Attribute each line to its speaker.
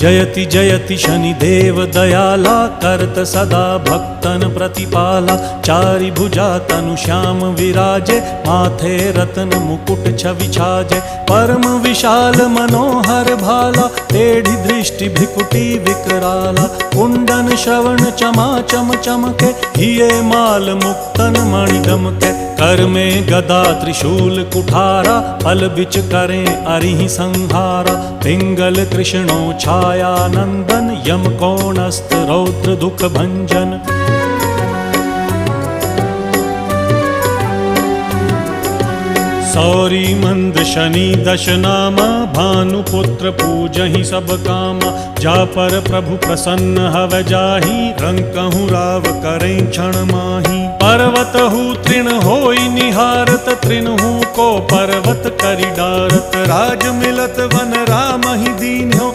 Speaker 1: जयति जयति शनिदेव दयाला, करत सदा भक्तन प्रतिपाला। चारि भुजा तनु श्याम विराजे, माथे रत्न मुकुट छवि छाजे। परम विशाल मनोहर भाला, टेढ़ी दृष्टि भ्रिकुटी विकराला। कुंडन श्रवण चमा चम चमके, हिये माल मुक्तन मणि गमके। कर में गदा त्रिशूल कुठारा, पल बिच करें अरिहि संहारा। पिंगल कृष्णो छाया नंदन, यम कोणस्थ रौद्र दुख भंजन। सौरी मंद शनि दश नामा, भानुपुत्र पूजहि सब कामा। जा पर प्रभु प्रसन्न हव जाहि, रंकहु राव करें क्षण माही। पर्वत हु तृण होई निहारत, तृणहु को पर्वत करि डारत। राज मिलत वन राम ही दीन्हो,